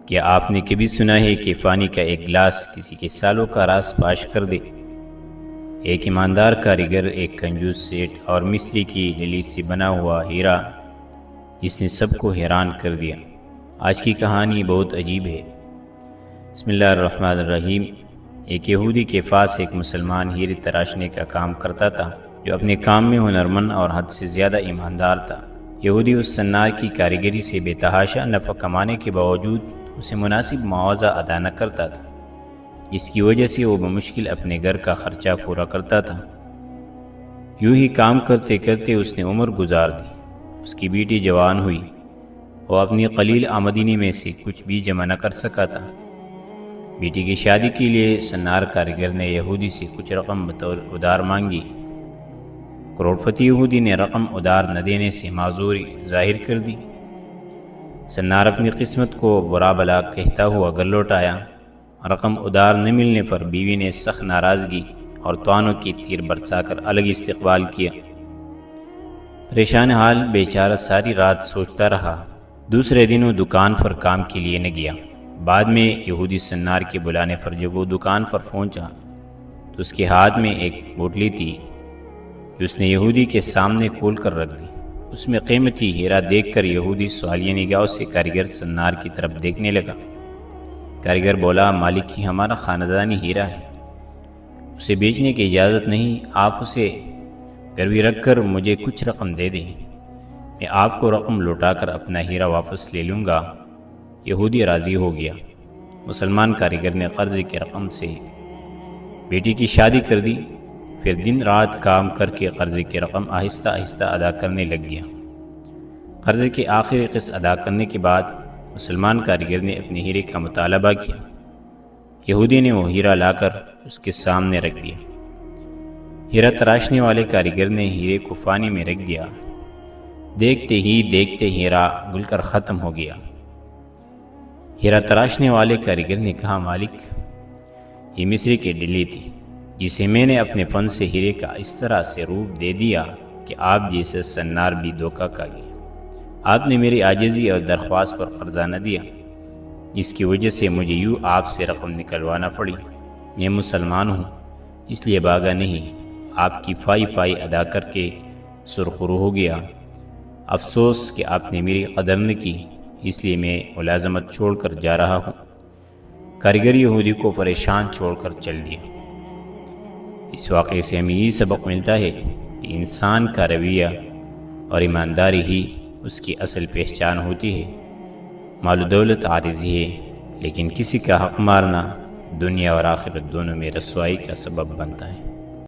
کیا آپ نے کبھی سنا ہے کہ پانی کا ایک گلاس کسی کے سالوں کا راز پاش کر دے؟ ایک ایماندار کاریگر، ایک کنجوس سیٹ اور مصری کی للی سے بنا ہوا ہیرا جس نے سب کو حیران کر دیا۔ آج کی کہانی بہت عجیب ہے۔ بسم اللہ الرحمن الرحیم۔ ایک یہودی کے پاس ایک مسلمان ہیرے تراشنے کا کام کرتا تھا جو اپنے کام میں ہنرمند اور حد سے زیادہ ایماندار تھا۔ یہودی اس صنار کی کاریگری سے بے تحاشا نفع کمانے کے باوجود اسے مناسب معاوضہ ادا نہ کرتا تھا، جس کی وجہ سے وہ بمشکل اپنے گھر کا خرچہ پورا کرتا تھا۔ یوں ہی کام کرتے کرتے اس نے عمر گزار دی۔ اس کی بیٹی جوان ہوئی۔ وہ اپنی قلیل آمدنی میں سے کچھ بھی جمع نہ کر سکا تھا۔ بیٹی کی شادی کے لیے صنار کاریگر نے یہودی سے کچھ رقم بطور ادار مانگی۔ کروڑپتی یہودی نے رقم ادار نہ دینے سے معذوری ظاہر کر دی۔ صنار اپنی قسمت کو برا بلا کہتا ہوا گھر لوٹ آیا۔ رقم ادار نہ ملنے پر بیوی نے سخت ناراضگی اور طعنوں کی تیر برسا کر الگ استقبال کیا۔ پریشان حال بیچارہ ساری رات سوچتا رہا۔ دوسرے دن وہ دکان پر کام کے لیے نہ گیا۔ بعد میں یہودی صنار کے بلانے پر جب وہ دکان پر پہنچا تو اس کے ہاتھ میں ایک بوٹلی تھی جو اس نے یہودی کے سامنے کھول کر رکھ دی۔ اس میں قیمتی ہیرا دیکھ کر یہودی سوالیہ نگاہوں سے کاریگر صنار کی طرف دیکھنے لگا۔ کاریگر بولا، مالک ہی ہمارا خاندانی ہیرا ہے، اسے بیچنے کی اجازت نہیں۔ آپ اسے گروی رکھ کر مجھے کچھ رقم دے دیں، میں آپ کو رقم لوٹا کر اپنا ہیرا واپس لے لوں گا۔ یہودی راضی ہو گیا۔ مسلمان کاریگر نے قرضے کی رقم سے بیٹی کی شادی کر دی، پھر دن رات کام کر کے قرضے کی رقم آہستہ آہستہ ادا کرنے لگ گیا۔ قرضے کی آخری قسط ادا کرنے کے بعد مسلمان کاریگر نے اپنے ہیرے کا مطالبہ کیا۔ یہودی نے وہ ہیرا لا کر اس کے سامنے رکھ دیا۔ ہیرا تراشنے والے کاریگر نے ہیرے کو پانی میں رکھ دیا۔ دیکھتے ہی دیکھتے ہیرا گل کر ختم ہو گیا۔ ہیرا تراشنے والے کاریگر نے کہا، مالک، یہ مصری کی ڈلی تھی جسے میں نے اپنے فن سے ہیرے کا اس طرح سے روپ دے دیا کہ آپ جیسے صنار بھی دھوکہ کھا گیا۔ آپ نے میری عاجزی اور درخواست پر قرضہ نہ دیا، جس کی وجہ سے مجھے یوں آپ سے رقم نکلوانا پڑی۔ میں مسلمان ہوں اس لیے بھاگا نہیں، آپ کی فائی ادا کر کے سرخرو ہو گیا۔ افسوس کہ آپ نے میری قدر نہ کی، اس لیے میں ملازمت چھوڑ کر جا رہا ہوں۔ کاریگر یہودی کو پریشان چھوڑ کر چل دیا۔ اس واقعے سے ہمیں یہ سبق ملتا ہے کہ انسان کا رویہ اور ایمانداری ہی اس کی اصل پہچان ہوتی ہے۔ مال و دولت عارضی ہے، لیکن کسی کا حق مارنا دنیا اور آخرت دونوں میں رسوائی کا سبب بنتا ہے۔